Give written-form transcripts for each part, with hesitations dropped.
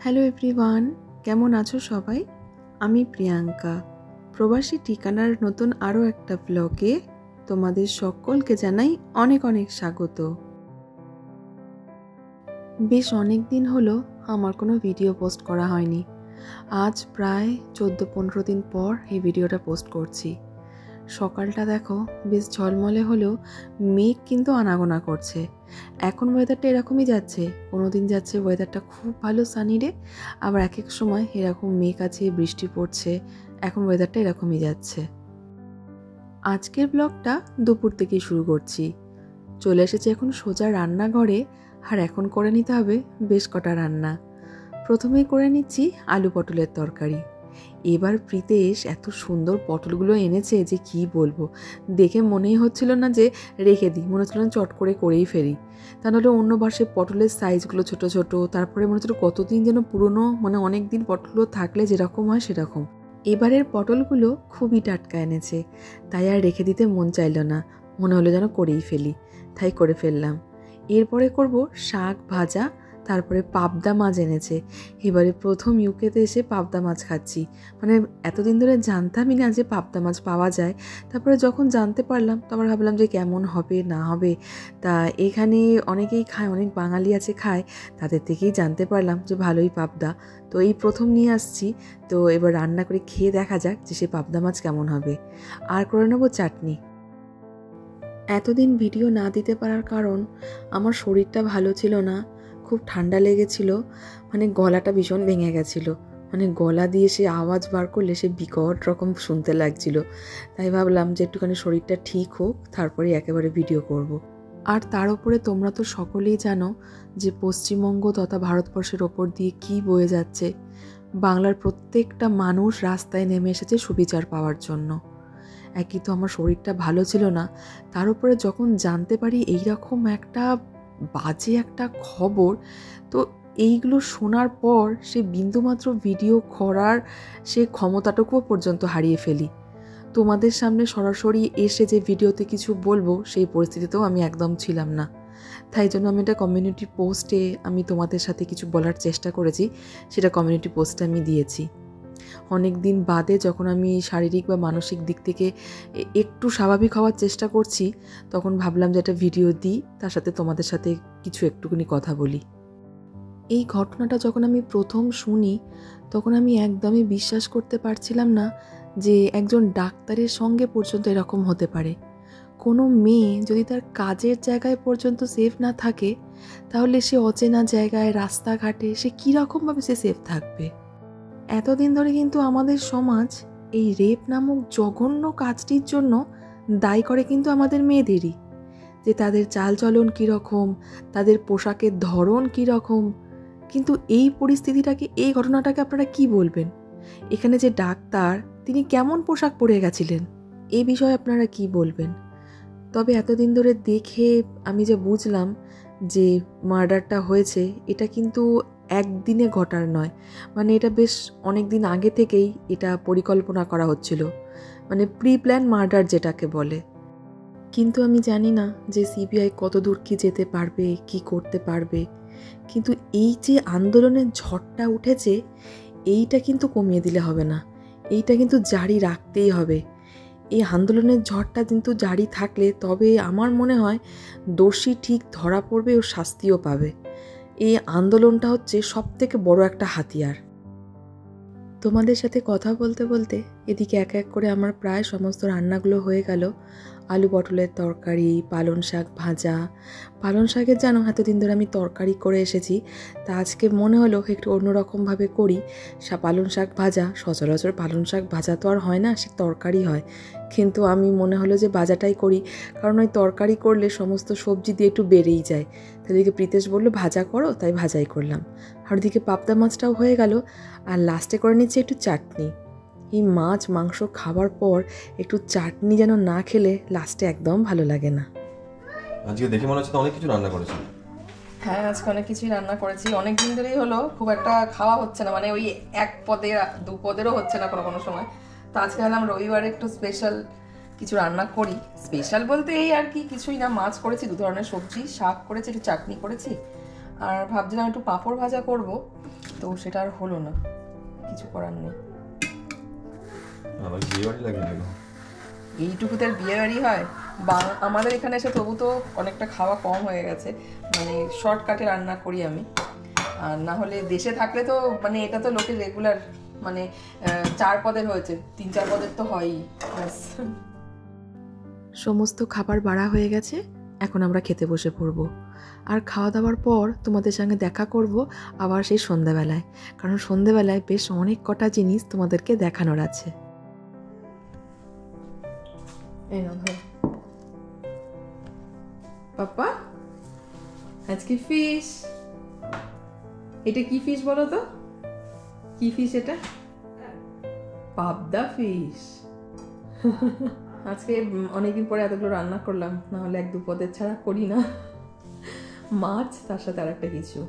Hello everyone, কেমন আছো সবাই? আমি প্রিয়াঙ্কা, প্রবাসী ঠিকানার নতুন আরও একটা ব্লগে তোমাদের সকলকে জানাই অনেক অনেক স্বাগত। বেশ অনেক দিন হলো আমার কোনো ভিডিও পোস্ট করা হয়নি। আজ প্রায় 14-15 দিন পর এই ভিডিওটা পোস্ট করছি। সকালটা দেখো বেশ ঝলমলে হলেও মেঘ কিন্তু আনাগোনা করছে। এখন ওয়েদারটা এরকমই যাচ্ছে, কোনো দিন যাচ্ছে ওয়েদারটা খুব ভালো সানি ডে, আবার এক এক সময় এরকম মেঘ আছে, বৃষ্টি পড়ছে। এখন ওয়েদারটা এরকমই যাচ্ছে। আজকের ব্লগটা দুপুর থেকেই শুরু করছি। চলে এসেছি এখন সোজা রান্নাঘরে, আর এখন করে নিতে হবে বেশ কটা রান্না। প্রথমেই করে নিচ্ছি আলু পটলের তরকারি। এবার প্রীতেশ এত সুন্দর পটলগুলো এনেছে যে কি বলবো, দেখে মনেই হচ্ছিল না যে রেখে দিই, মনে হচ্ছিল চট করে করেই ফেলি। তা নাহলে অন্য বাসে পটলের সাইজগুলো ছোট ছোট, তারপরে মনে হচ্ছিল কতদিন যেন পুরনো, মানে অনেক দিন পটলগুলো থাকলে যেরকম হয় সেরকম। এবারের পটলগুলো খুবই টাটকা এনেছে, তাই আর রেখে দিতে মন চাইল না, মনে হলো যেন করেই ফেলি, তাই করে ফেললাম। এরপরে করব শাক ভাজা, তারপরে পাবদা মাছ এনেছে। এবারে প্রথম ইউকেতে এসে পাবদা মাছ খাচ্ছি, মানে এতদিন ধরে জানতামই না যে পাবদা মাছ পাওয়া যায়। তারপরে যখন জানতে পারলাম তারপর ভাবলাম যে কেমন হবে না হবে। তা এখানে অনেকেই খায়, অনেক বাঙালি আছে খায়, তাদের থেকেই জানতে পারলাম যে ভালোই পাবদা। তো এই প্রথম নিয়ে আসছি, তো এবার রান্না করে খেয়ে দেখা যাক যে সে পাবদা মাছ কেমন হবে। আর করে নেবো চাটনি। এতদিন ভিডিও না দিতে পারার কারণ আমার শরীরটা ভালো ছিল না, খুব ঠান্ডা লেগেছিল, মানে গলাটা ভীষণ ভেঙে গেছিলো, মানে গলা দিয়ে সে আওয়াজ বার করলে সে বিকট রকম শুনতে লাগছিল। তাই ভাবলাম যে একটুখানি শরীরটা ঠিক হোক, তারপরে একেবারে ভিডিও করব। আর তার উপরে তোমরা তো সকলেই জানো যে পশ্চিমবঙ্গ তথা ভারতবর্ষের ওপর দিয়ে কী বয়ে যাচ্ছে। বাংলার প্রত্যেকটা মানুষ রাস্তায় নেমে এসেছে সুবিচার পাওয়ার জন্য। একই তো আমার শরীরটা ভালো ছিল না, তার উপরে যখন জানতে পারি এইরকম একটা বাজে একটা খবর, তো এইগুলো শোনার পর সে বিন্দুমাত্র ভিডিও করার সে ক্ষমতাটুকুও পর্যন্ত হারিয়ে ফেলি। তোমাদের সামনে সরাসরি এসে যে ভিডিওতে কিছু বলবো সেই পরিস্থিতিতেও আমি একদম ছিলাম না। তাই জন্য আমি এটা কমিউনিটি পোস্টে আমি তোমাদের সাথে কিছু বলার চেষ্টা করেছি, সেটা কমিউনিটি পোস্টে আমি দিয়েছি। অনেক দিন বাদে যখন আমি শারীরিক বা মানসিক দিক থেকে একটু স্বাভাবিক হওয়ার চেষ্টা করছি, তখন ভাবলাম যে একটা ভিডিও দিই, তার সাথে তোমাদের সাথে কিছু একটুখানি কথা বলি। এই ঘটনাটা যখন আমি প্রথম শুনি তখন আমি একদমই বিশ্বাস করতে পারছিলাম না যে একজন ডাক্তারের সঙ্গে পর্যন্ত এরকম হতে পারে। কোনো মেয়ে যদি তার কাজের জায়গায় পর্যন্ত সেফ না থাকে, তাহলে সে অচেনা জায়গায় রাস্তাঘাটে সে কীরকমভাবে সে সেফ থাকবে? এতদিন ধরে কিন্তু আমাদের সমাজ এই রেপ নামক জঘন্য কাজটির জন্য দায়ী করে কিন্তু আমাদের মেয়েদেরই, যে তাদের চালচলন কীরকম, তাদের পোশাকের ধরন কীরকম। কিন্তু এই পরিস্থিতিটাকে, এই ঘটনাটাকে আপনারা কি বলবেন? এখানে যে ডাক্তার, তিনি কেমন পোশাক পরে গেছিলেন, এই বিষয়ে আপনারা কি বলবেন? তবে এতদিন ধরে দেখে আমি যে বুঝলাম যে মার্ডারটা হয়েছে, এটা কিন্তু একদিনে ঘটার নয়, মানে এটা বেশ অনেক দিন আগে থেকেই এটা পরিকল্পনা করা হচ্ছিল, মানে প্রি প্ল্যান মার্ডার যেটাকে বলে। কিন্তু আমি জানি না যে সিবিআই কত দূর কি যেতে পারবে, কি করতে পারবে। কিন্তু এই যে আন্দোলনের ঝড়টা উঠেছে, এইটা কিন্তু কমিয়ে দিলে হবে না, এইটা কিন্তু জারি রাখতেই হবে। এই আন্দোলনের ঝড়টা কিন্তু জারি থাকলে তবে আমার মনে হয় দোষী ঠিক ধরা পড়বে ও শাস্তিও পাবে। এই আন্দোলনটা হচ্ছে সবথেকে বড় একটা হাতিয়ার। তোমাদের সাথে কথা বলতে বলতে এদিকে এক এক করে আমার প্রায় সমস্ত রান্নাগুলো হয়ে গেল। আলু পটলের তরকারি, পালং শাক ভাজা। পালং শাকের জানো এতদিন ধরে আমি তরকারি করে এসেছি, তা আজকে মনে হলো একটু অন্যরকমভাবে করি। পালং শাক ভাজা, সচরাচর পালং শাক ভাজা তো আর হয় না, সে তরকারি হয়, কিন্তু আমি মনে হলো যে ভাজাটাই করি, কারণ ওই তরকারি করলে সমস্ত সবজি দিয়ে একটু বেড়েই যায়। তাদেরকে প্রীতেশ বললো ভাজা করো, তাই ভাজাই করলাম। আর ওদিকে পাবদা মাছটাও হয়ে গেল, আর লাস্টে করে নিচ্ছি একটু চাটনি। এই মাছ মাংস খাবার পর একটু চাটনি যেন না খেলে লাস্টে একদম ভালো লাগে না। আজকে দেখে মনে হচ্ছে তো অনেক কিছু রান্না করেছি। হ্যাঁ, আজকে অনেক কিছুই রান্না করেছি, অনেক দিন ধরেই হলো, খুব একটা খাওয়া হচ্ছে না, মানে ওই এক পদের দু পদেরও হচ্ছে না কোনো কোনো সময়। তো আজকে ভাবলাম রবিবারে একটু স্পেশাল কিছু রান্না করি। স্পেশাল বলতে এই আর কি কিছুই না, মাছ করেছি, দু ধরনের সবজি, শাক করেছি, একটু চাটনি করেছি, আর ভাবছিলাম একটু পাঁপড় ভাজা করব, তো সেটা আর হলো না, কিছু করার নেই। আবার বিয়ে বাড়ি লাগে না, এইটুকুতে আর বিয়ে বাড়ি হয়? আমাদের এখানে এসে তবু তো অনেকটা খাওয়া কম হয়ে গেছে, মানে শর্টকাটে রান্না করি আমি। আর না হলে দেশে থাকলে তো মানে এটা তো লোকের রেগুলার, মানে 4 পদের হয়েছে, 3-4 পদের তো হয়ই। সমস্ত খাবার বাড়া হয়ে গেছে, এখন আমরা খেতে বসে পড়ব। আর খাওয়া দাওয়ার পর তোমাদের সঙ্গে দেখা করব আবার সেই সন্ধ্যাবেলায়, কারণ সন্ধ্যাবেলায় বেশ অনেক কটা জিনিস তোমাদেরকে দেখানোর আছে। এই নাও ধরো। পাপা, আজকে ফিশ। এটা কি ফিশ বলো তো? কি ফিশ এটা? পাবদা ফিশ। আজকে অনেকদিন পরে এতগুলো রান্না করলাম, না হলে 1-2 পদের ছাড়া করি না। মাছ তার সাথে আর একটা কিছু।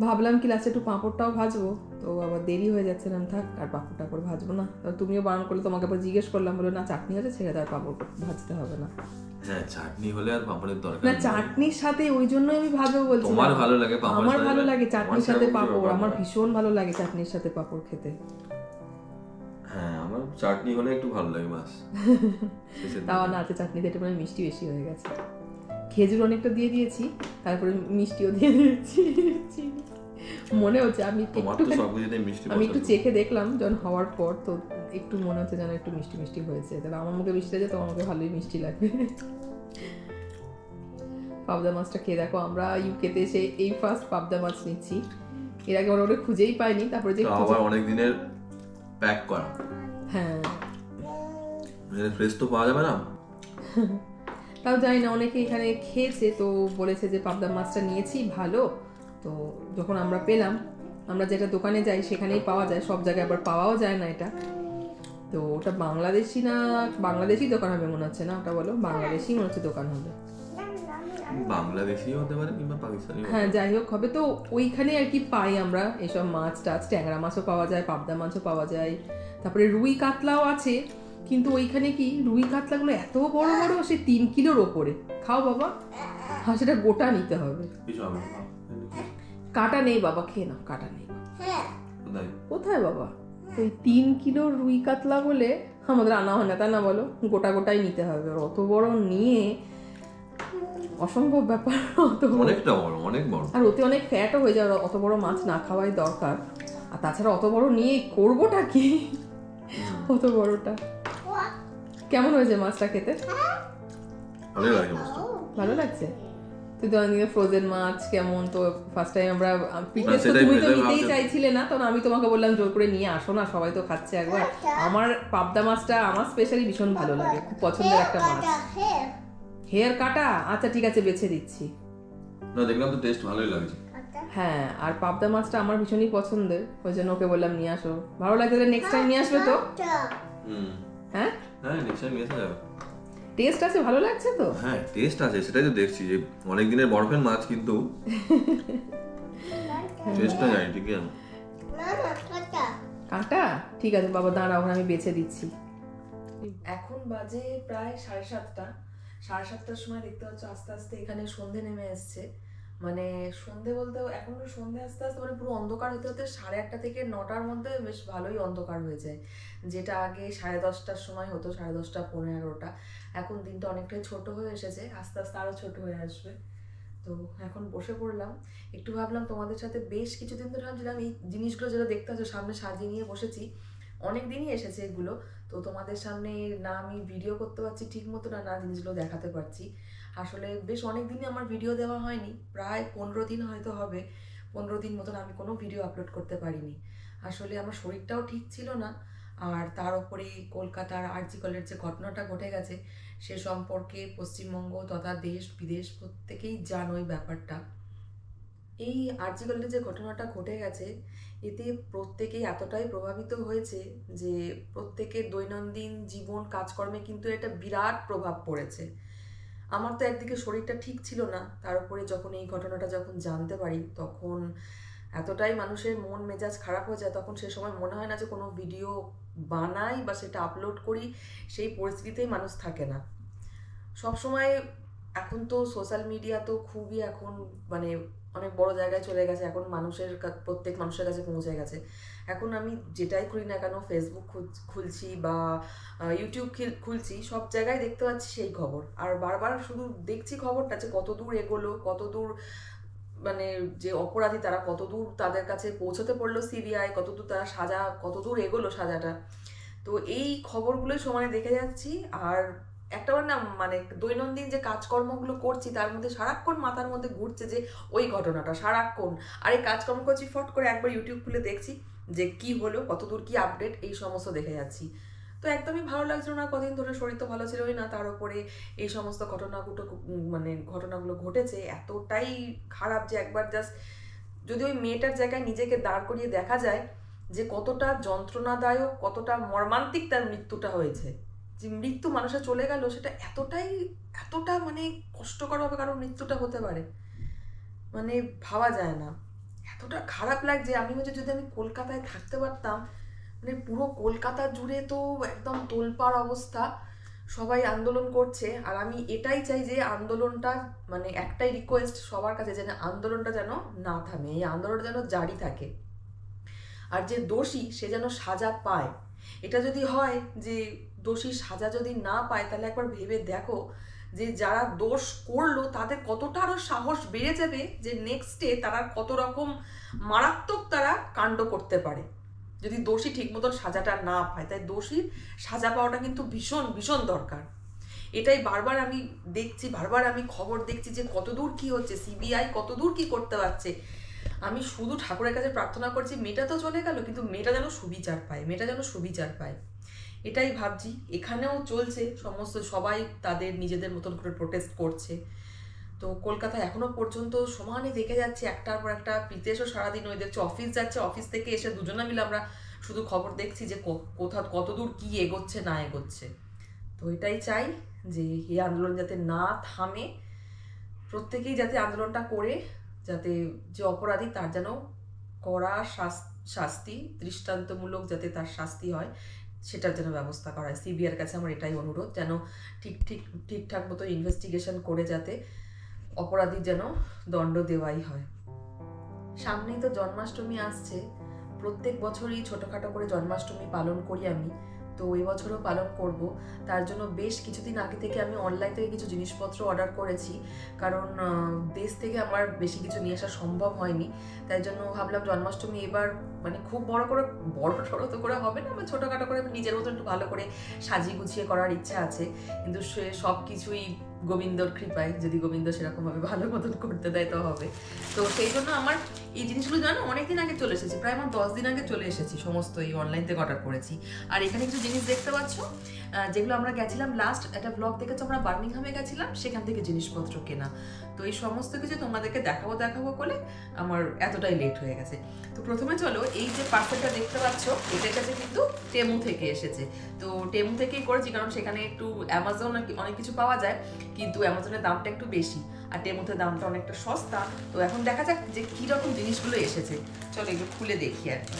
ভাবলাম কি লাস্টে একটু পাঁপড়টাও ভাজবো, তো আবার দেরি হয়ে যাচ্ছে, না থাক আর পাঁপড়টা করে ভাজবো না। তুমিও বারণ করলে, তোমাকে আবার জিজ্ঞেস করলাম, বলে না চাটনি আছে, ছেড়ে দেওয়ার পাঁপড় ভাজতে হবে না। হ্যাঁ চাটনি হলে আর পাঁপড়ের দরকার না, চাটনির সাথে ওই জন্য আমি ভাজবো বলছি। তোমার ভালো লাগে পাঁপড়? আমার ভালো লাগে চাটনির সাথে পাঁপড়, আমার ভীষণ ভালো লাগে চাটনির সাথে পাঁপড় খেতে। হ্যাঁ আমার চাটনি হলে একটু ভালো লাগে বাস। তাও না, আছে চাটনিতে একটু মানে মিষ্টি বেশি হয়ে গেছে। খেজুর অনেকটা দিয়ে দিয়েছি, তারপরে মিষ্টিও দিয়ে দিয়েছি। মনে হচ্ছে আমি একটু চেখে দেখলাম যখন হওয়ার পর, তো একটু মনে হচ্ছে যেন একটু মিষ্টি মিষ্টি হয়েছে। তাহলে আমার মুখে মিষ্টি আছে, তো আমাকে ভালোই মিষ্টি লাগবে। পাবদা মাছটা খেয়ে দেখো, আমরা ইউকেতে এসে এই ফার্স্ট পাবদা মাছ নিচ্ছি। এর আগে ওরা খুঁজেই পাইনি, তারপরে যে আবার অনেক দিনের প্যাক করা। হ্যাঁ ফ্রেশ তো পাওয়া যাবে না। তাও জানি না, অনেকে এখানে খেয়েছে তো বলেছে যে পাবদা মাছটা নিয়েছি ভালো। তো যখন আমরা পেলাম, আমরা যেটা দোকানে যাই সেখানেই পাওয়া যায়, সব জায়গায় আবার পাওয়াও যায় না এটা। তো ওটা বাংলাদেশি না, বাংলাদেশি দোকান হবে মনে হচ্ছে না, ওটা বলো বাংলাদেশি মনে হচ্ছে দোকান হবে। বাংলাদেশি হতে পারে কিংবা পাকিস্তানি, হ্যাঁ যাই হোক হবে। তো ওইখানে আর কি পাই আমরা এসব মাছ টাছ, ট্যাংরা মাছও পাওয়া যায়, পাবদা মাছও পাওয়া যায়, তারপরে রুই কাতলাও আছে। কিন্তু ওইখানে কি রুই কাতলাগুলো এত বড় বড়, সে 3 কিলোর ওপরে। খাও বাবা, হ্যাঁ সেটা গোটা নিতে হবে, কাটা নেই বাবা, খেয়ে নাও, কাটা নেই। কোথায় বাবা? ওই 3 কিলো রুই কাতলা বলে আমাদের আনা হয় না, তাই না বলো? গোটা গোটাই নিতে হবে, অত বড় নিয়ে অসম্ভব ব্যাপার। অনেকটা বড়, অনেক বড়, আর ওতে অনেক ফ্যাটও হয়ে যায়, অত বড় মাছ না খাওয়াই দরকার। আর তাছাড়া অত বড় নিয়ে করবোটা কি? অত বড়টা। কেমন হয়েছে মাছটা খেতে? ভালো লাগছে। তুই তো ফ্রোজেন মাছ কেমন, তো ফার্স্ট টাইম আমরা তুমি তো নিতেই চাইছিলে না, তখন আমি তোমাকে বললাম জোর করে নিয়ে আসো না, সবাই তো খাচ্ছে একবার। আমার পাবদা মাছটা আমার স্পেশালি ভীষণ ভালো লাগে, খুব পছন্দের একটা মাছ। হেয়ার কাটা? আচ্ছা ঠিক আছে, বেছে দিচ্ছি। না দেখলাম তো টেস্ট ভালোই লাগছে। হ্যাঁ, আর পাবদা মাছটা আমার ভীষণই পছন্দের, ওই জন্য ওকে বললাম নিয়ে আসো। ভালো লাগছে, নেক্সট টাইম নিয়ে আসবে তো? হ্যাঁ হ্যাঁ নেক্সট টাইম নিয়ে যাবে। টেস্ট আছে, ভালো লাগছে তো? হ্যাঁ টেস্ট আছে, সেটাই তো দেখছি যে অনেক দিনের বরফের মাছ, কিন্তু টেস্টটা জানি ঠিক আছে। কাঁটা? ঠিক আছে বাবা, দাঁড়াও, আমি বেছে দিচ্ছি। এখন বাজে প্রায় 7:30। 7:30টার সময় দেখতে পাচ্ছ আস্তে আস্তে এখানে সন্ধে নেমে এসছে। মানে সন্ধে বলতে এখন তো সন্ধে আস্তে আস্তে মানে পুরো অন্ধকার হতে হতে 8:30 থেকে 9টার মধ্যে বেশ ভালোই অন্ধকার হয়ে যায়। যেটা আগে 10:30টার সময় হতো, 10:30, 15টা। এখন দিনটা অনেকটাই ছোট হয়ে এসেছে, আস্তে আস্তে আরো ছোট হয়ে আসবে। তো এখন বসে পড়লাম, একটু ভাবলাম তোমাদের সাথে বেশ কিছুদিন ধরে ভাবছিলাম এই জিনিসগুলো যেটা দেখতে হচ্ছে সামনে সাজিয়ে নিয়ে বসেছি, অনেক দিনই এসেছে এগুলো, তো তোমাদের সামনে না আমি ভিডিও করতে পারছি ঠিক মতো, না জিনিসগুলো দেখাতে পারছি। আসলে বেশ অনেক দিনই আমার ভিডিও দেওয়া হয়নি, প্রায় 15 দিন হয়তো হবে, 15 দিন মতন আমি কোনো ভিডিও আপলোড করতে পারিনি। আসলে আমার শরীরটাও ঠিক ছিল না, আর তার উপরে কলকাতার আরজি কলেজের যে ঘটনাটা ঘটে গেছে সে সম্পর্কে পশ্চিমবঙ্গ তথা দেশ বিদেশ প্রত্যেকেই জানোই ব্যাপারটা। এই আরজি কলেজের যে ঘটনাটা ঘটে গেছে এতে প্রত্যেকেই এতটাই প্রভাবিত হয়েছে যে প্রত্যেকের দৈনন্দিন জীবন কাজকর্মে কিন্তু এটা বিরাট প্রভাব পড়েছে। আমার তো একদিকে শরীরটা ঠিক ছিল না, তার উপরে যখন এই ঘটনাটা যখন জানতে পারি তখন এতটাই মানুষের মন মেজাজ খারাপ হয়ে যায়, তখন সে সময় মনে হয় না যে কোনো ভিডিও বানাই বা সেটা আপলোড করি, সেই পরিস্থিতিতেই মানুষ থাকে না সব সময়। এখন তো সোশ্যাল মিডিয়া তো খুবই এখন মানে অনেক বড় জায়গায় চলে গেছে, এখন প্রত্যেক মানুষের কাছে পৌঁছে গেছে। এখন আমি যেটাই করি না কেন, ফেসবুক খুলছি বা ইউটিউব খুলছি, সব জায়গায় দেখতে পাচ্ছি সেই খবর। আর বারবার শুধু দেখছি খবরটা যে কত দূর এগোলো, কত দূর মানে যে অপরাধী তারা কত দূর তাদের কাছে পৌঁছতে পারলো, সিবিআই কত দূর তারা কত দূর এগোলো সাজাটা। তো এই খবরগুলোই সমানে দেখে যাচ্ছি। আর একটা না মানে দৈনন্দিন যে কাজকর্মগুলো করছি তার মধ্যে সারাক্ষণ মাথার মধ্যে ঘুরছে যে ওই ঘটনাটা সারাক্ষণ। আর এই কাজকর্ম করছি, ফট করে একবার ইউটিউব খুলে দেখছি যে কি হলো, কতদূর কি আপডেট, এই সমস্ত দেখে যাচ্ছি। তো একদমই ভালো লাগছিল না, কদিন ধরে শরীর তো ভালো ছিলই না, তার উপরে এই সমস্ত ঘটনাগুলো ঘটেছে এতটাই খারাপ যে একবার জাস্ট যদি ওই মেয়েটার জায়গায় নিজেকে দাঁড় করিয়ে দেখা যায় যে কতটা যন্ত্রণাদায়ক, কতটা মর্মান্তিক তার মৃত্যুটা হয়েছে। যে মৃত্যু মানুষের চলে গেল, সেটা এতটা মানে কষ্টকরভাবে কারো মৃত্যুটা হতে পারে, মানে ভাবা যায় না। এতটা খারাপ লাগছে। আমি যদি আমি কলকাতায় থাকতে পারতাম, মানে পুরো কলকাতা জুড়ে তো একদম তোলপাড় অবস্থা, সবাই আন্দোলন করছে। আর আমি এটাই চাই যে আন্দোলনটা, মানে একটাই রিকোয়েস্ট সবার কাছে, যেন আন্দোলনটা যেন না থামে, এই আন্দোলনটা যেন জারি থাকে। আর যে দোষী সে যেন সাজা পায়। এটা যদি হয় যে দোষী সাজা যদি না পায়, তাহলে একবার ভেবে দেখো যে যারা দোষ করলো তাদের কতটা আরো সাহস বেড়ে যাবে যে নেক্সটে তারা কত রকম মারাত্মক তারা কাণ্ড করতে পারে যদি দোষী ঠিক মতন সাজাটা না পায়। তাই দোষীর সাজা পাওয়াটা কিন্তু ভীষণ ভীষণ দরকার। এটাই বারবার আমি দেখছি, বারবার আমি খবর দেখছি যে কতদূর কি হচ্ছে, সিবিআই কতদূর কি করতে পারছে। আমি শুধু ঠাকুরের কাছে প্রার্থনা করছি, মেয়েটা তো চলে গেল, কিন্তু মেয়েটা যেন সুবিচার পায়, এটাই ভাবছি। এখানেও চলছে সবাই তাদের নিজেদের মতন করে প্রোটেস্ট করছে। তো কলকাতায় এখনো পর্যন্ত সমানে দেখে যাচ্ছে একটার পর একটা। প্রীতেশও সারাদিন ওই দেখছে, অফিস যাচ্ছে, অফিস থেকে এসে দুজনে মিলে আমরা শুধু খবর দেখছি যে কতদূর কি এগোচ্ছে না এগোচ্ছে। তো এটাই চাই যে এই আন্দোলন যাতে না থামে, প্রত্যেকেই যাতে আন্দোলনটা করে, যাতে যে অপরাধী তার যেন কড়া শাস্তি, দৃষ্টান্তমূলক যাতে তার শাস্তি হয়, সেটার যেন ব্যবস্থা করা হয়। সিবিআইয়ের কাছে আমার এটাই অনুরোধ, যেন ঠিকঠাক মতো ইনভেস্টিগেশন করে যাতে অপরাধীর যেন দণ্ড দেওয়াই হয়। সামনেই তো জন্মাষ্টমী আসছে। প্রত্যেক বছরই ছোটোখাটো করে জন্মাষ্টমী পালন করি আমি, তো এবছরও পালন করব। তার জন্য বেশ কিছুদিন আগে থেকে আমি অনলাইন থেকে কিছু জিনিসপত্র অর্ডার করেছি, কারণ দেশ থেকে আমার বেশি কিছু নিয়ে আসা সম্ভব হয়নি। তাই জন্য ভাবলাম জন্মাষ্টমী এবার মানে খুব বড় সড়ো তো করে হবে না, আমার ছোটোখাটো করে নিজের মতো একটু ভালো করে সাজিয়ে গুছিয়ে করার ইচ্ছা আছে। কিন্তু সে সব কিছুই গোবিন্দর কৃপায়, যদি গোবিন্দ সেরকমভাবে ভালো মতন করতে দেয় তো হবে। তো সেই জন্য আমার এই জিনিসগুলো জানো অনেকদিন আগে চলে এসেছি, প্রায় আমার 10 দিন আগে চলে এসেছি, সমস্ত এই অনলাইন থেকে অর্ডার করেছি। আর এখানে কিছু জিনিস দেখতে পাচ্ছ, যেগুলো আমরা গেছিলাম লাস্ট একটা ব্লগ দেখেছো, আমরা বার্মিংহামে গেছিলাম, সেখান থেকে জিনিসপত্র কেনা। তো এই সমস্ত কিছু তোমাদেরকে দেখাবো করে আমার এতটাই লেট হয়ে গেছে। তো প্রথমে চলো, এই যে পার্সেলটা দেখতে পাচ্ছ, এটার কাছে কিন্তু টেমু থেকে এসেছে। তো টেমু থেকেই করেছি, কারণ সেখানে একটু অ্যামাজন অনেক কিছু পাওয়া যায়, কিন্তু অ্যামাজনের দামটা একটু বেশি আর টেমুতে দামটা অনেকটা সস্তা। তো এখন দেখা যাক যে কীরকম জিনিসগুলো এসেছে। চলো এগুলো খুলে দেখি আর কি।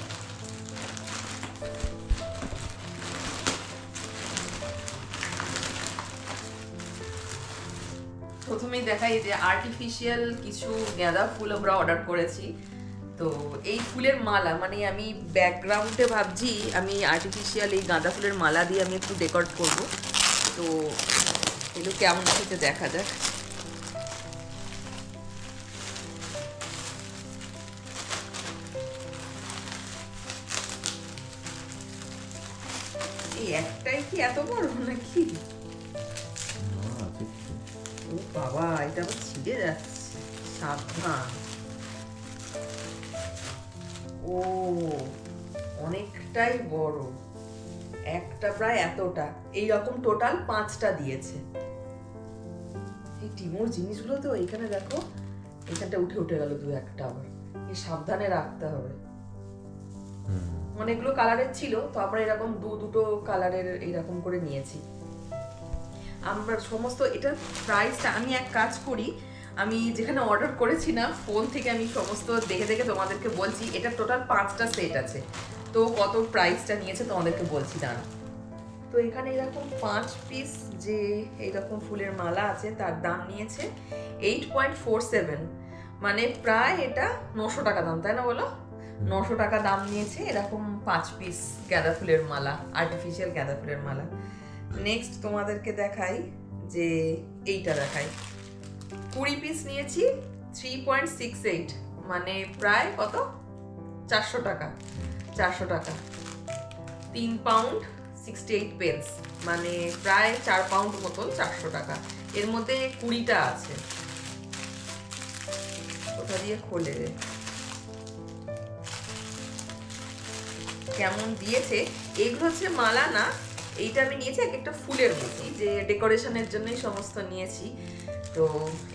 প্রথমেই দেখাই যে আর্টিফিশিয়াল কিছু গাঁদা ফুল আমরা অর্ডার করেছি। তো এই ফুলের মালা, মানে আমি ব্যাকগ্রাউন্ডে ভাবছি আমি আর্টিফিশিয়াল এই গাঁদা ফুলের মালা দিয়ে আমি একটু ডেকোরেট করব। তো এগুলো কেমন এসেছে দেখা যাক। এই একটাই কি এত বড় নাকি? ও বাবা, এটা আবার ছিঁড়ে যাচ্ছে, সাবধান। ও অনেকটাই বড়, একটা প্রায় এতটা, এইরকম টোটাল 5টা দিয়েছে। এই টিমোর জিনিসগুলো তো এইখানে দেখো, এখানটা উঠে গেল 2-1টা, আবার এই সাবধানে রাখতে হবে। অনেকগুলো কালারের ছিল, তো আমরা এরকম দুটো কালারের এইরকম করে নিয়েছি। আমরা সমস্ত এটার প্রাইসটা, আমি এক কাজ করি, আমি যেখানে অর্ডার করেছি না ফোন থেকে আমি সমস্ত দেখে তোমাদেরকে বলছি। এটা টোটাল 5টা সেট আছে, তো কত প্রাইসটা নিয়েছে তোমাদেরকে বলছি দাঁড়া। তো এখানে এরকম 5 পিস যে এইরকম ফুলের মালা আছে, তার দাম নিয়েছে 8.47, মানে প্রায় এটা 900 টাকা দাম, তাই না বলো? 900 টাকা দাম নিয়েছে এরকম 5 পিস গাঁদা ফুলের মালা, আর্টিফিশিয়াল গাঁদা ফুলের মালা। নেক্সট তোমাদেরকে দেখাই, যে এইটা দেখাই। 20 পিস নিয়েছি, 3.68, মানে প্রায় কত, 400 টাকা। 400 টাকা, 3 পাউন্ড 68 পেন্স, মানে প্রায় 4 পাউন্ড মতন, 400 টাকা। এর মধ্যে 20টা আছে। কোথা দিয়ে খোলে রে, কেমন দিয়েছে। এগুলো হচ্ছে মালা না, এইটা আমি নিয়েছি এক একটা ফুলের মতো, যে ডেকোরেশনের জন্যই সমস্ত নিয়েছি। তো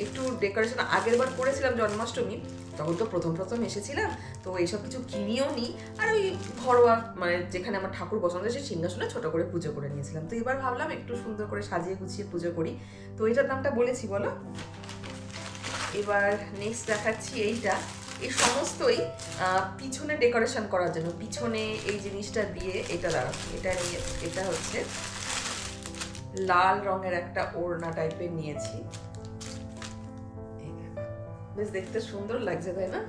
একটু ডেকোরেশন আগের বার করেছিলাম জন্মাষ্টমী, তখন তো প্রথম এসেছিলাম, তো এইসব কিছু কিনিও নি, আর ওই ঘরোয়া মানে যেখানে আমার ঠাকুর বসানো সেই সিংহাসনে ছোট করে পুজো করে নিয়েছিলাম। তো এবার ভাবলাম একটু সুন্দর করে সাজিয়ে গুছিয়ে পুজো করি। তো এটার দামটা বলেছি বলো। এবার নেক্সট দেখাচ্ছি এইটা। এই সমস্তই পিছনে ডেকোরেশন করার জন্য, পিছনে এই জিনিসটা দিয়ে, এটা দাঁড়াও, এটা নিয়ে, এটা হচ্ছে লাল রঙের একটা ওড়না টাইপের নিয়েছি। বেশ দেখতে সুন্দর লাগছে, তাই না?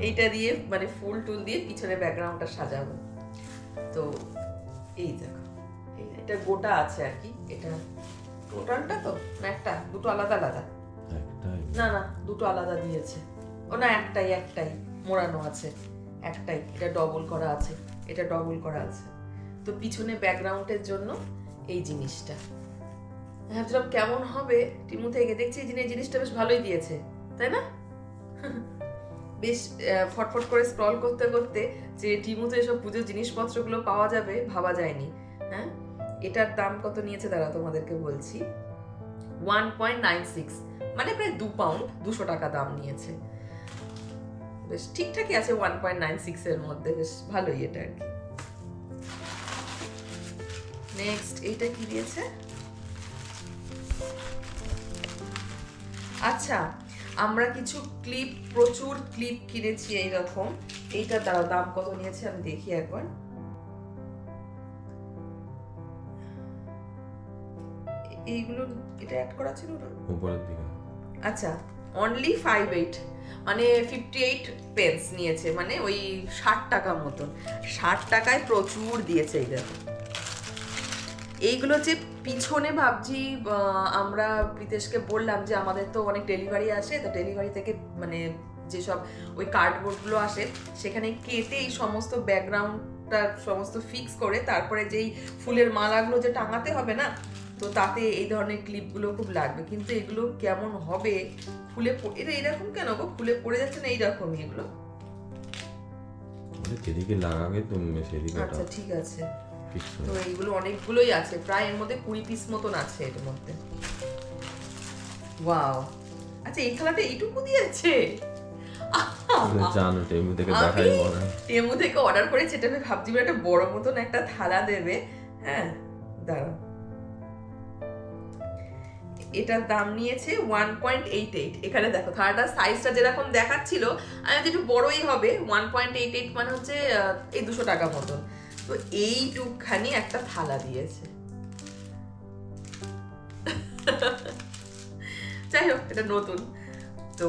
এইটা দিয়ে মানে ফুল টুল দিয়ে পিছনে ব্যাকগ্রাউন্ডটা সাজাবো। তো এই দেখো, এটা গোটা আছে আর কি। এটা টোটালটা তো না, একটা দুটো আলাদা আলাদা, না না দুটো আলাদা দিয়েছে। ও না, একটাই মোড়ানো আছে, একটাই। এটা ডবল করা আছে, এটা ডবল করা আছে। তো পিছনে ব্যাকগ্রাউন্ডের জন্য এই জিনিসটা ভাবছিলাম কেমন হবে টিমু থেকে, দেখছি এই জিনিসটা বেশ ভালোই দিয়েছে, তাই না? বেশ ফটফট করে স্ক্রল করতে করতে যে টিমুতে এসব পুজোর জিনিসপত্রগুলো পাওয়া যাবে ভাবা যায়নি। হ্যাঁ, এটার দাম কত নিয়েছে দাঁড়া তোমাদেরকে বলছি। 1.96, মানে প্রায় 2 পাউন্ড 200 টাকা দাম নিয়েছে। বেশ ঠিকঠাকই আছে 1.96 এর মধ্যে, বেশ ভালোই এটা আর কি। নেক্সট এইটা কি দিয়েছে, আচ্ছা আমরা কিছু ক্লিপ, প্রচুর ক্লিপ কিনেছি এইরকম। এইটা তার দাম কত নিয়েছে আমি দেখি একবার। এইগুলো এটা অ্যাড করা ছিল না উপরের দিকে। আচ্ছা, অনলি 58, মানে 58 পেন্স নিয়েছে, মানে ওই 60 টাকা মতন। 60 টাকায় প্রচুর দিয়েছে। এইগুলো যে পিছনে ভাবছি, আমরা প্রীতেশকে বললাম যে আমাদের তো অনেক ডেলিভারি আসে, তো ডেলিভারি থেকে মানে যেসব ওই কার্ডবোর্ডগুলো আসে সেখানে কেটে এই সমস্ত ব্যাকগ্রাউন্ডটা সমস্ত ফিক্স করে তারপরে যেই ফুলের মালাগুলো যে টাঙাতে হবে না, তো তাতে এই ধরনের ক্লিপগুলো খুব লাগবে। কিন্তু এগুলো কেমন হবে, ফুলে এটা এরকম কেন গো, ফুলে পড়ে যাচ্ছে না এইরকমই এগুলো? যেদিকে লাগাবে তুমি সেদিকে। আচ্ছা ঠিক আছে। তো এইগুলো অনেকগুলোই আছে, প্রায় এর মধ্যে 20 পিস মতন আছে এর মধ্যে। ওয়াও, আচ্ছা এই থালাটা এইটুকু দিয়েছে। জানো টেমু থেকে দেখাই মনে হয়, টেমু থেকে অর্ডার করেছে। এটা আমি ভাবছি একটা বড় মতন একটা থালা দেবে। হ্যাঁ দাঁড়াও, এটার দাম নিয়েছে 1.88। এখানে দেখো থালাটার সাইজটা যেরকম দেখাচ্ছিল, আমি একটু বড়ই হবে। 1.88 মানে হচ্ছে এই 200 টাকা মতন। তো এইটুকখানি একটা থালা দিয়েছে। যাই হোক, এটা নতুন তো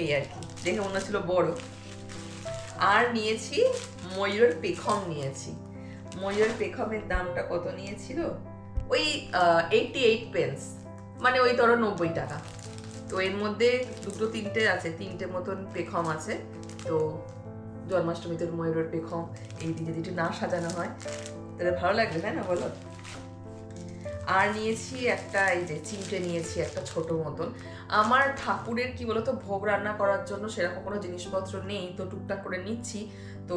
এই আর কি, দেখে মনে হচ্ছিল বড়। আর নিয়েছি ময়ূরের পেখম নিয়েছি। ময়ূরের পেখমের দামটা কত নিয়েছিল, ওই 88 পেন্স, মানে ওই ধরো 90 টাকা। তো এর মধ্যে দুটো তিনটে আছে, তিনটে মতন পেখম আছে। তো জন্মাষ্টমীতে ময়ূরের পেখম এই দিকে যদি না সাজানো হয় তাহলে ভালো লাগবে, তাই না বলো? আর নিয়েছি একটা এই যে চিমটে নিয়েছি একটা ছোট মতন। আমার ঠাকুরের কি বলতো ভোগ রান্না করার জন্য সেরকম কোনো জিনিসপত্র নেই, তো টুকটাক করে নিচ্ছি। তো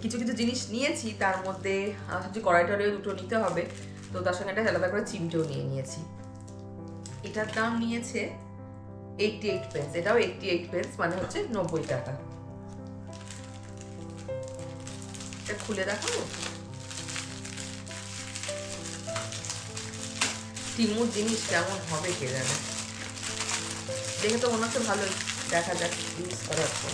কিছু কিছু জিনিস নিয়েছি, তার মধ্যে ভাবছি কড়াই টড়াইও দুটো নিতে হবে, তো তার সঙ্গে একটা আলাদা করে চিমটেও নিয়ে নিয়েছি। এটার দাম নিয়েছে 88 পেন্স, এটাও 88 পেন্স, মানে হচ্ছে 90 টাকা। এটা খুলে দেখাবো। টিমুর জিনিস কেমন হবে কে জানে, দেখে তো মনে হচ্ছে ভালোই, দেখা যাক ইউজ করার পর।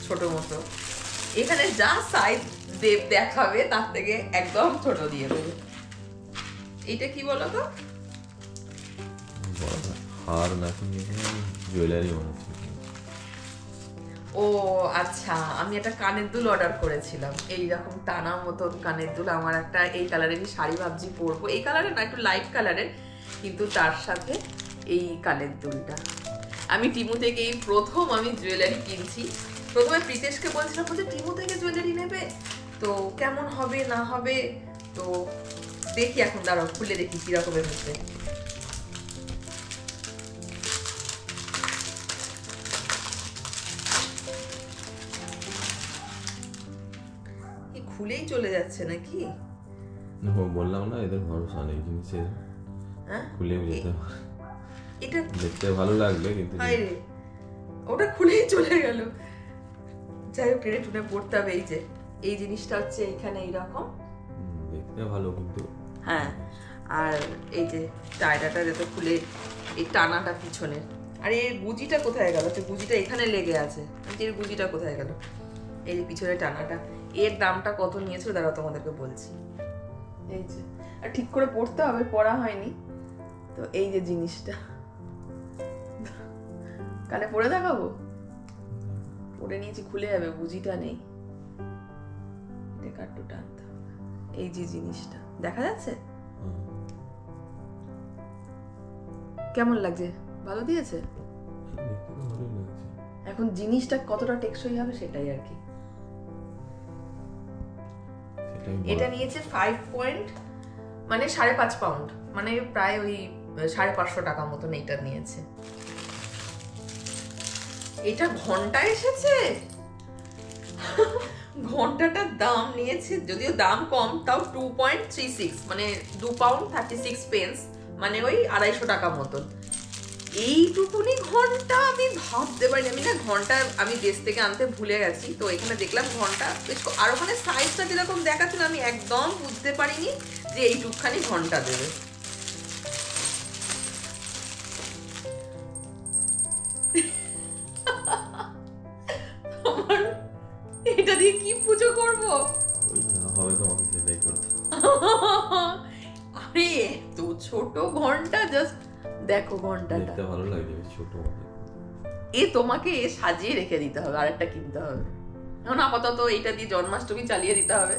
ছোট মতো, এখানে যা সাইজ দেখাবে তার থেকে একদম ছোট দিয়ে দেবে। এইটা কি বলো তো? হার নাকি জুয়েলারি মনে হচ্ছে। ও আচ্ছা, আমি একটা কানের দুল অর্ডার করেছিলাম, এইরকম টানা মতন কানের দুল। আমার একটা এই কালারেরই শাড়ি ভাবছি পরবো, এই কালারের না, একটু লাইট কালারের, কিন্তু তার সাথে এই কানের দুলটা। আমি টিমু থেকে এই প্রথম আমি জুয়েলারি কিনছি। প্রথমে প্রীতেশকে বলছিলাম যে টিমু থেকে জুয়েলারি নেবে, তো কেমন হবে না হবে, তো দেখি এখন, দাঁড়াও খুলে দেখি কি রকমের হচ্ছে। খুলেই চলে যাচ্ছে নাকি? বললাম না, এদের ভরসা নেই জিনিসের, খুলেও যেতে পারে। এটা দেখতে ভালো লাগবে কিন্তু ওটা খুলেই চলে গেল। যাই হোক, টেনে টুনে পড়তে হবে। এই যে এই জিনিসটা হচ্ছে এইখানে এইরকম, দেখতে ভালো কিন্তু। হ্যাঁ, আর এই যে টায়রাটা যেটা খুলে, এই টানাটা পিছনের। আর এর গুজিটা কোথায় গেল? তো গুজিটা এখানে লেগে আছে, এর গুজিটা কোথায় গেল? এই যে পিছনে টানাটা, এর দামটা কত নিয়েছিল দাঁড়াও তোমাদেরকে বলছি। এই যে, আর ঠিক করে পড়তে হবে, পড়া হয়নি তো। এই যে জিনিসটা কানে পরে দেখাবো, পরে নিয়েছি, খুলে যাবে, গুজিটা নেই, কাট্টু টানতে হবে। এই যে জিনিসটা দেখা যাচ্ছে, কেমন লাগছে? ভালো দিয়েছে। এখন জিনিসটা কতটা টেকসই হবে সেটাই আর কি। এটা নিয়েছে 5 পয়েন্ট, মানে 5.5 পাউন্ড, মানে প্রায় ওই 550 টাকা মতন এইটা নিয়েছে। এটা ঘন্টা এসেছে, ঘন্টাটার দাম নিয়েছে, যদিও দাম কম, তাও 2.36, মানে 2 পাউন্ড 36 পেন্স, মানে ওই 250 টাকা মতন। এইটুকুনি ঘন্টা আমি ভাবতে পারিনি। আমি না ঘন্টা আমি দেশ থেকে আনতে ভুলে গেছি, তো এখানে দেখলাম ঘন্টা বেশ, আর ওখানে সাইজটা যেরকম দেখাচ্ছিল আমি একদম বুঝতে পারিনি যে এইটুকখানি ঘন্টা দেবে। এটা দিয়ে কি পুজো করব? হবে তোমাকে সেটাই করতে। আরে এত ছোট ঘন্টা, জাস্ট দেখো ঘন্টাটা দেখতে ভালো লাগে, ছোট এ তোমাকে সাজিয়ে রেখে দিতে হবে, আরেকটা কিনতে হবে। এখন আপাতত এইটা দিয়ে জন্মাষ্টমী চালিয়ে দিতে হবে।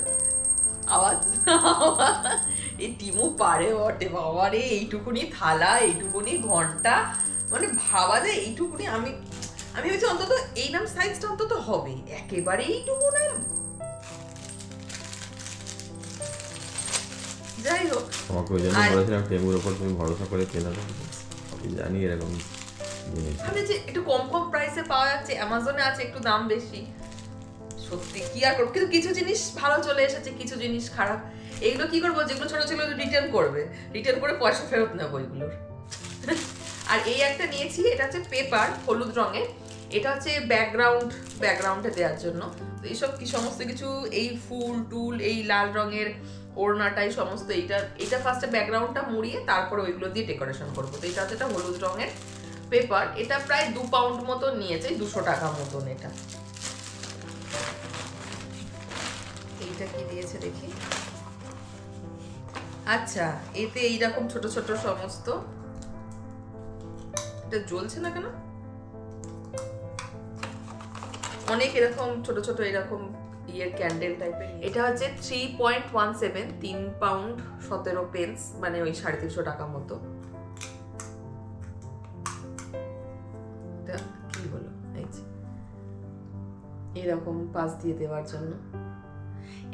আওয়াজ এই টিমু পারে বটে বাবা রে, এইটুকুনি থালা, এইটুকুনি ঘন্টা, মানে ভাবা যায় এইটুকুনি। আমি হচ্ছে অন্তত এই নাম সাইজটা অন্তত হবে, একেবারে এইটুকু নাম। যাই হোক, তোমাকে ওই জন্য বলেছিলাম টেবিলের উপর তুমি ভরসা করে কেনা, আমি জানি এরকম জিনিস। আমি যে একটু কম কম প্রাইসে পাওয়া যাচ্ছে, অ্যামাজনে আছে একটু দাম বেশি, সত্যি কি আর করবো। কিন্তু কিছু জিনিস ভালো চলে এসেছে, কিছু জিনিস খারাপ। এইগুলো কি করবো, যেগুলো ছোট ছিল রিটার্ন করবে, রিটার্ন করে পয়সা ফেরত নেবো এগুলোর। আর এই একটা নিয়েছি, এটা হচ্ছে পেপার, হলুদ রঙের। এটা হচ্ছে ব্যাকগ্রাউন্ডে দেওয়ার জন্য। তো এইসব কি সমস্ত কিছু, এই ফুল টুল, এই লাল রঙের ওড়নাটাই সমস্ত, এইটা ফার্স্টে ব্যাকগ্রাউন্ডটা মুড়িয়ে তারপরে ওইগুলো দিয়ে ডেকোরেশন করবো। তো এটা হচ্ছে একটা হলুদ রঙের পেপার, এটা প্রায় 2 পাউন্ড মতন নিয়েছে, 200 টাকা মতন। এটা এইটা কি দিয়েছে দেখি। আচ্ছা, এতে এইরকম ছোট ছোট সমস্ত, এটা জ্বলছে না কেন, অনেক এরকম ছোট ছোট এরকম ইয়ের ক্যান্ডেল টাইপের। এটা হচ্ছে 3.17, 3 পাউন্ড 17 পেন্স, মানে ওই 350 টাকা মতো। কি হলো, এরকম পাশ দিয়ে দেওয়ার জন্য।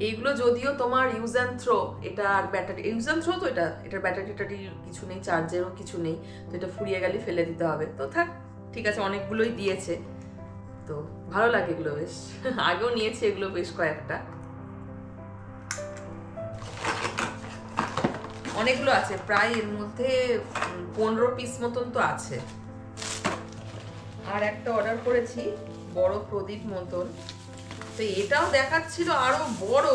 এইগুলো যদিও তোমার ইউজ অ্যান্ড থ্রো, এটা আর ব্যাটারি ইউজ অ্যান্ড থ্রো, তো এটার ব্যাটারি টাটারির কিছু নেই, চার্জেরও কিছু নেই, তো এটা ফুরিয়ে গেলে ফেলে দিতে হবে। তো থাক, ঠিক আছে, অনেকগুলোই দিয়েছে, তো ভালো লাগে এগুলো বেশ। আগেও নিয়েছি এগুলো বেশ কয়েকটা, অনেকগুলো আছে, প্রায় এর মধ্যে 15 পিস মতন তো আছে। আর একটা অর্ডার করেছি বড় প্রদীপ মতন, তো এটাও দেখাচ্ছিল আরো বড়,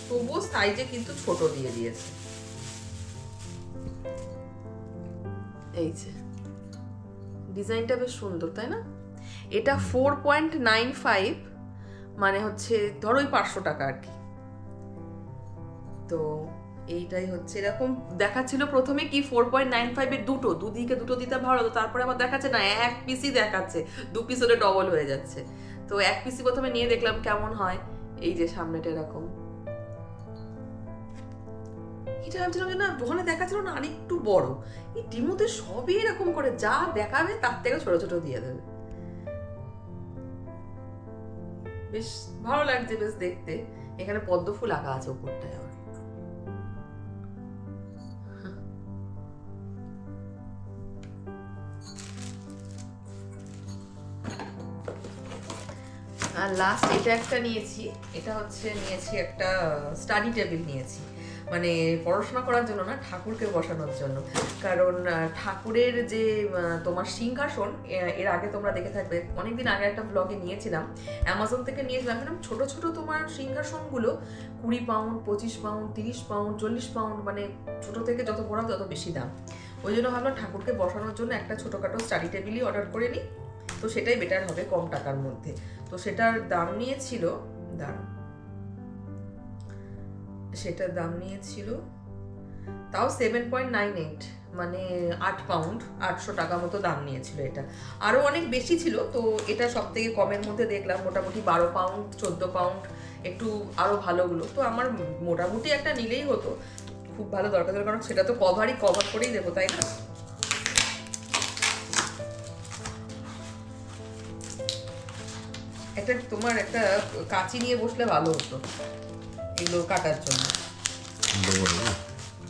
তবুও সাইজে কিন্তু ছোট দিয়ে দিয়েছে। এই যে ডিজাইনটা বেশ সুন্দর, তাই না? এটা 4.95, মানে হচ্ছে ধরো ওই 500 টাকা আর কি। তো এইটাই হচ্ছে, এরকম দেখাচ্ছিল প্রথমে কি 4.95 এর দুদিকে দুটো দিতে ভালো হতো, তারপরে আবার দেখাচ্ছে না এক পিসই দেখাচ্ছে, 2 পিস হলে ডবল হয়ে যাচ্ছে। তো এক পিসই প্রথমে নিয়ে দেখলাম কেমন হয়। এই যে সামনেটা এরকম, এটা ভাবছিলাম যে না ওখানে দেখাচ্ছিল না আরেকটু বড়, এই টিমুতে সবই এরকম করে যা দেখাবে তার থেকে ছোট ছোট দিয়ে দেবে। বেশ ভালো লাগছে বেশ দেখতে। এখানে পদ্ম ফুল আঁকা আছে উপরটায় আবার। আর লাস্ট এটা একটা নিয়েছি, এটা হচ্ছে নিয়েছি একটা স্টাডি টেবিল নিয়েছি, মানে পড়াশোনা করার জন্য না, ঠাকুরকে বসানোর জন্য। কারণ ঠাকুরের যে তোমার সিংহাসন, এর আগে তোমরা দেখে থাকবে, অনেকদিন আগে একটা ব্লগে নিয়েছিলাম, অ্যামাজন থেকে নিয়েছিলাম। ছোট ছোট তোমার সিংহাসনগুলো 20 পাউন্ড, 25 পাউন্ড, 30 পাউন্ড, 40 পাউন্ড, মানে ছোট থেকে যত বড় তত বেশি দাম। ওই জন্য ভাবলাম ঠাকুরকে বসানোর জন্য একটা ছোটখাটো স্টাডি টেবিলই অর্ডার করে নিই, তো সেটাই বেটার হবে কম টাকার মধ্যে। তো সেটার দাম নিয়েছিল, সেটার দাম নিয়েছিল তাও 7.98, মানে 8 পাউন্ড, 800 টাকা মতো দাম নিয়েছিল। এটা আরো অনেক বেশি ছিল, তো এটা সব থেকে কমের মধ্যে দেখলাম, মোটামুটি 12 পাউন্ড, 14 পাউন্ড, একটু আরো ভালোগুলো। তো আমার মোটামুটি একটা নিলেই হতো, খুব ভালো দরকার ছিল, কারণ সেটা তো কভার করেই দেবো, তাই না? একটা তোমার একটা কাঁচি নিয়ে বসলে ভালো হতো এগুলো কাটার জন্য।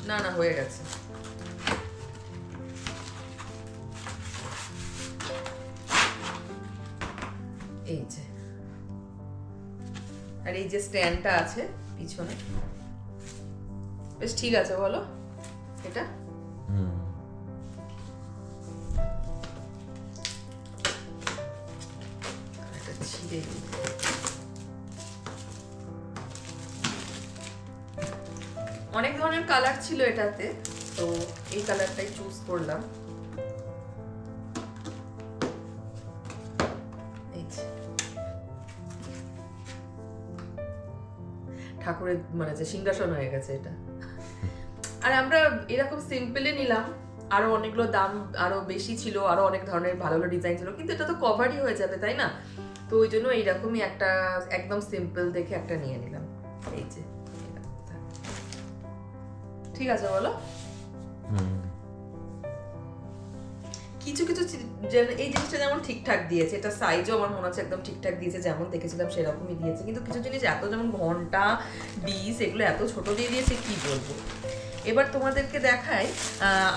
না না হয়ে গেছে। এই যে, আর এই যে স্ট্যান্ডটা আছে পিছনে, বেশ ঠিক আছে বলো এটা? ছিঁড়ে অনেক ধরনের কালার ছিল এটাতে, তো এই কালারটাই চুজ করলাম। ঠাকুরের মানে যে সিংহাসন হয়ে গেছে এটা। আর আমরা এরকম সিম্পলে নিলাম, আরো অনেকগুলো দাম আরো বেশি ছিল, আরো অনেক ধরনের ভালো ভালো ডিজাইন ছিল, কিন্তু এটা তো কভারই হয়ে যাবে, তাই না? তো ওই জন্য এইরকমই একটা একদম সিম্পল দেখে একটা নিয়ে নিলাম। এই যে ঠিক আছে বলো? কিছু কিছু এই জিনিসটা যেমন ঠিকঠাক দিয়েছে, এটা সাইজও আমার মনে হচ্ছে একদম ঠিকঠাক দিয়েছে, যেমন দেখেছিলাম সেরকমই দিয়েছে। কিন্তু কিছু জিনিস এত, যেমন ঘন্টা, ডিস, এগুলো এত ছোট দিয়ে দিয়েছে কি বলবো। এবার তোমাদেরকে দেখাই,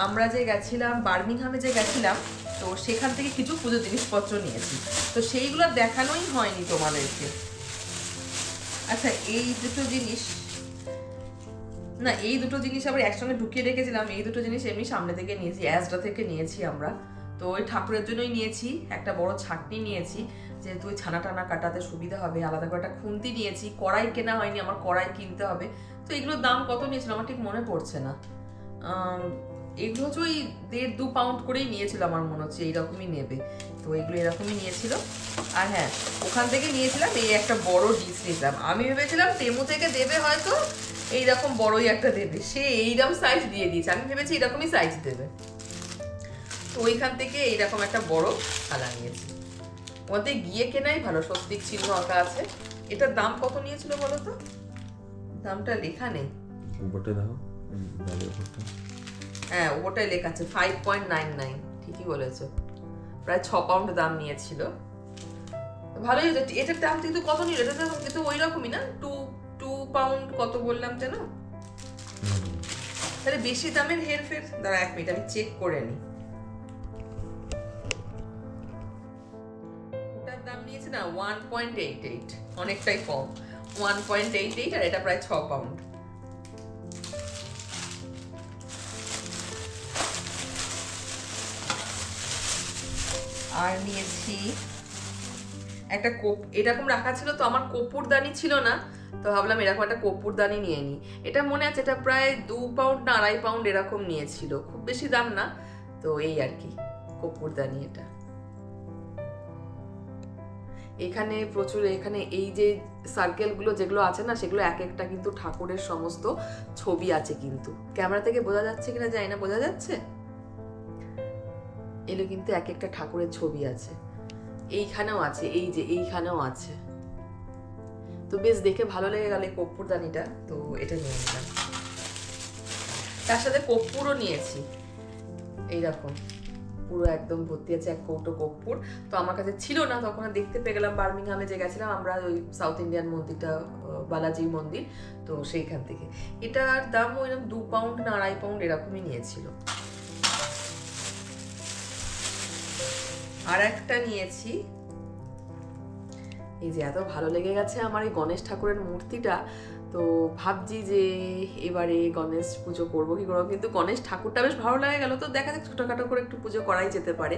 আমরা যে গেছিলাম বার্মিংহামে, যে গেছিলাম, তো সেখান থেকে কিছু পুজো জিনিসপত্র নিয়েছি, তো সেইগুলো দেখানোই হয়নি তোমাদেরকে। আচ্ছা এই দুটো জিনিস না, এই দুটো জিনিস আবার একসঙ্গে ঢুকিয়ে রেখেছিলাম। এই দুটো জিনিস এমনি সামনে থেকে নিয়েছি, অ্যাজডা থেকে নিয়েছি আমরা। তো ওই ঠাকুরের জন্যই নিয়েছি। একটা বড় ছাঁকনি নিয়েছি, যেহেতু ওই ছানা টানা কাটাতে সুবিধা হবে। আলাদা করে একটা খুন্তি নিয়েছি। কড়াই কেনা হয়নি, আমার কড়াই কিনতে হবে। তো এগুলোর দাম কত নিয়েছিল আমার ঠিক মনে পড়ছে না। এগুলো হচ্ছে ওই 1.5-2 পাউন্ড করেই নিয়েছিল আমার মনে হচ্ছে, এইরকমই নেবে। তো এগুলো এরকমই নিয়েছিল। আর হ্যাঁ, ওখান থেকে নিয়েছিলাম এই একটা বড় ডিশ নিয়েছিলাম। আমি ভেবেছিলাম টেমু থেকে দেবে হয়তো এইরকম বড়ই একটা দেবে, সে এইরকম সাইজ দিয়ে দিয়েছে। আমি ভেবেছি এরকমই সাইজ দেবে, তো ওইখান থেকে এইরকম একটা বড় থালা নিয়েছি। ওতে গিয়ে কেনাই ভালো, স্বস্তিক চিহ্ন আঁকা আছে। এটার দাম কত নিয়েছিল বলো তো? দামটা লেখা নেই। উপরটা দেখো, হ্যাঁ ওটাই লেখা আছে 5.99। ঠিকই বলেছো, প্রায় 6 পাউন্ড দাম নিয়েছিল। ভালোই হয়েছে। এটার দাম কিন্তু কত নিল? এটা কিন্তু ওই রকমই না, 2 পাউন্ড কত বললাম যেন। তাহলে বেশি দামের হেরফের। দাঁড়া 1 মিনিট আমি চেক করে নিই। ওটার দাম নিয়েছে না 1.88, অনেকটাই কম, 1.88, আর এটা প্রায় 6 পাউন্ড। আর নিয়েছি একটা এরকম রাখা ছিল, তো আমার কপুরদানি ছিল না, তো ভাবলাম এরকম একটা কপুরদানি নিয়ে নিই। এটা মনে আছে এটা প্রায় 2 পাউন্ড না 2.5 পাউন্ড এরকম নিয়েছিল, খুব বেশি দাম না। তো এই আর কি কপুরদানি। এটা এখানে প্রচুর, এখানে এই যে সার্কেলগুলো যেগুলো আছে না, সেগুলো এক একটা কিন্তু ঠাকুরের সমস্ত ছবি আছে। কিন্তু ক্যামেরা থেকে বোঝা যাচ্ছে কিনা জানি না, বোঝা যাচ্ছে? এগুলো কিন্তু এক একটা ঠাকুরের ছবি আছে। এইখানেও আছে, এই যে এইখানেও আছে। তো বেশ দেখে ভালো লেগে গেল এই কর্পূরদানিটা, তো এটা নিয়ে নিলাম। তার সাথে কর্পূরও নিয়েছি, এইরকম পুরো একদম ভর্তি আছে এক কৌটো কর্পূর। তো আমার কাছে ছিল না, তখন দেখতে পেয়ে গেলাম বার্মিংহামে যে গেছিলাম আমরা, ওই সাউথ ইন্ডিয়ান মন্দিরটা, বালাজির মন্দির, তো সেইখান থেকে। এটার দাম ওইরকম 2 পাউন্ড না 2.5 পাউন্ড এরকমই নিয়েছিল। আর একটা নিয়েছি, এই যে এত ভালো লেগে গেছে আমার এই গণেশ ঠাকুরের মূর্তিটা, তো ভাবছি যে এবারে গণেশ পুজো করবো কি করবো, কিন্তু গণেশ ঠাকুরটা বেশ ভালো লাগে গেল, তো দেখা যাক ছোটখাটো করে একটু পুজো করাই যেতে পারে।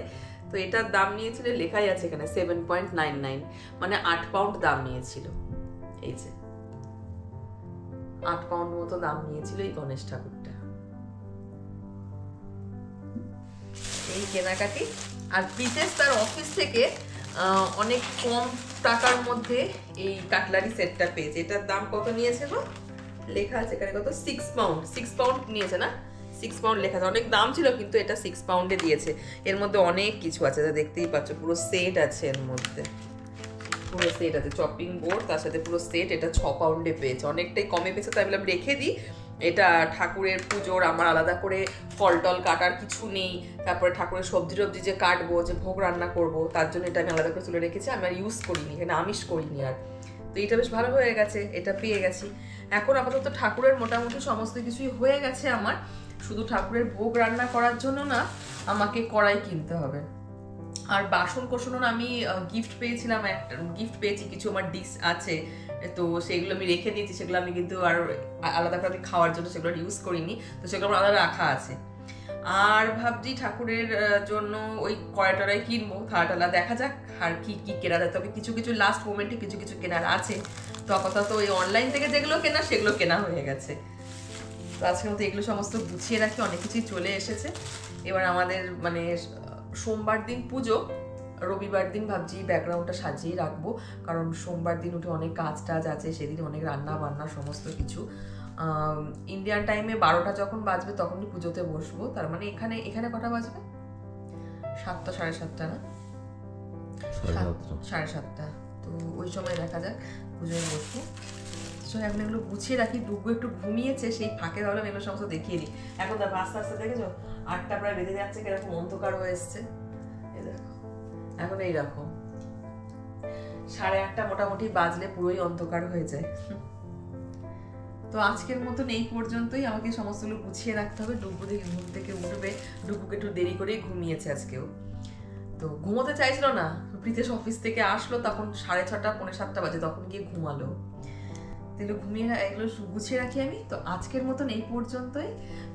তো এটার দাম নিয়েছিল, লেখাই আছে এখানে 7.99, মানে 8 পাউন্ড দাম নিয়েছিল। এই যে 8 পাউন্ড মতো দাম নিয়েছিল এই গণেশ ঠাকুরটা। এই কেনাকাটি। আর প্রিতেশ তার অফিস থেকে অনেক কম টাকার মধ্যে এই কাটলারি সেটটা পেয়েছে। এটার দাম কত নিয়েছে গো? লেখা আছে এখানে কত, 6 পাউন্ড। 6 পাউন্ড নিয়েছে না, 6 পাউন্ড লেখা আছে। অনেক দাম ছিল কিন্তু এটা 6 পাউন্ডে দিয়েছে। এর মধ্যে অনেক কিছু আছে, দেখতেই পাচ্ছ, পুরো সেট আছে এর মধ্যে, পুরো সেট আছে, চপিং বোর্ড তার সাথে পুরো সেট। এটা 6 পাউন্ডে পেয়েছে, অনেকটাই কমে পেয়েছে। তাই বললাম রেখে দিই, এটা ঠাকুরের পুজোর, আমার আলাদা করে ফল টল কাটার কিছু নেই। তারপরে ঠাকুরের সবজি টবজি যে কাটবো, যে ভোগ রান্না করব, তার জন্য এটা আমি আলাদা করে তুলে রেখেছি। আমি আর ইউজ করিনি, এখানে আমিষ করিনি আর। তো এটা বেশ ভালো হয়ে গেছে, এটা পেয়ে গেছি। এখন আপাতত ঠাকুরের মোটামুটি সমস্ত কিছুই হয়ে গেছে আমার। শুধু ঠাকুরের ভোগ রান্না করার জন্য না আমাকে কড়াই কিনতে হবে। আর বাসন কোসনও আমি গিফট পেয়েছিলাম, একটা গিফট পেয়েছি, কিছু আমার ডিশ আছে, তো সেগুলো আমি রেখে দিয়েছি। সেগুলো আমি কিন্তু আর আলাদা করে আমি খাওয়ার জন্য সেগুলো ইউজ করিনি, তো সেগুলো আমার আলাদা রাখা আছে। আর ভাবছি ঠাকুরের জন্য ওই কড়াই কিনবো, থালা দেখা যাক আর কি কি কেনা যায়। তবে কিছু কিছু লাস্ট মোমেন্টে কিছু কিছু কেনার আছে। তো আপাতত ওই অনলাইন থেকে যেগুলো কেনা সেগুলো কেনা হয়ে গেছে। তো আজকের মতো এগুলো সমস্ত গুছিয়ে রাখি, অনেক কিছুই চলে এসেছে। এবার আমাদের মানে সোমবার দিন পুজো, রবিবার দিন ভাবছি ব্যাকগ্রাউন্ডটা সাজিয়ে রাখবো, কারণ সোমবার দিন উঠে অনেক কাজ টাজ আছে, সেদিন অনেক রান্না বান্না সমস্ত কিছু। ইন্ডিয়ান টাইমে 12টা যখন বাজবে তখনই পুজোতে বসবো। তার মানে এখানে এখানে কটা বাজবে? 7টা 7:30 না, 7:30। তো ওই সময় দেখা যাক পুজোয় বসবো। এখন এগুলো গুছিয়ে রাখি। ডুবু একটু ঘুমিয়েছে, সেই ফাঁকে ভাবলাম এগুলো সমস্ত দেখিয়ে দিই। এখন তার আস্তে আস্তে দেখেছো 8টা প্রায় বেজে যাচ্ছে, কিরকম অন্ধকার হয়ে এসছে। এই দেখো এখন এইরকম 8:30 মোটামুটি বাজলে পুরোই অন্ধকার হয়ে যায়। তো আজকের মতন এই পর্যন্তই। আমাকে সমস্তগুলো গুছিয়ে রাখতে হবে। ডুবু থেকে ঘুম থেকে উঠবে, ডুবুকে একটু দেরি করেই ঘুমিয়েছে আজকেও, তো ঘুমোতে চাইছিল না। প্রীতেশ অফিস থেকে আসলো তখন 6:30 পৌনে 7টা বাজে, তখন গিয়ে ঘুমালো। এগুলো ঘুমিয়ে এগুলো গুছিয়ে রাখি আমি। তো আজকের মতন এই পর্যন্তই।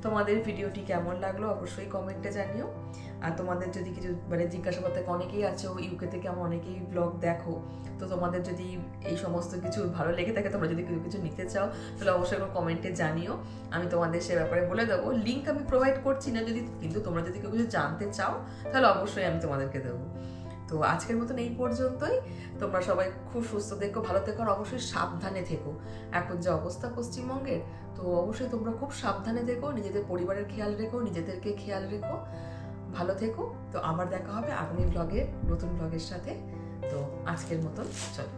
তোমাদের ভিডিওটি কেমন লাগলো অবশ্যই কমেন্টে জানিও। আর তোমাদের যদি কিছু মানে জিজ্ঞাসা করতে, অনেকেই আছো ইউকে থেকে, আমার অনেকেই ব্লগ দেখো, তো তোমাদের যদি এই সমস্ত কিছু ভালো লেগে থাকে, তোমরা যদি কিছু নিতে চাও, তাহলে অবশ্যই কোনো কমেন্টে জানিও, আমি তোমাদের সে ব্যাপারে বলে দেবো। লিঙ্ক আমি প্রোভাইড করছি না যদি, কিন্তু তোমরা যদি কেউ কিছু জানতে চাও তাহলে অবশ্যই আমি তোমাদেরকে দেবো। তো আজকের মতন এই পর্যন্তই। তোমরা সবাই খুব সুস্থ থেকো, ভালো থেকো, আর অবশ্যই সাবধানে থেকো। এখন যে অবস্থা পশ্চিমবঙ্গের, তো অবশ্যই তোমরা খুব সাবধানে থেকো, নিজেদের পরিবারের খেয়াল রেখো, নিজেদেরকে খেয়াল রেখো, ভালো থেকো। তো আবার দেখা হবে আগামী ব্লগে, নতুন ব্লগের সাথে। তো আজকের মতন চলো।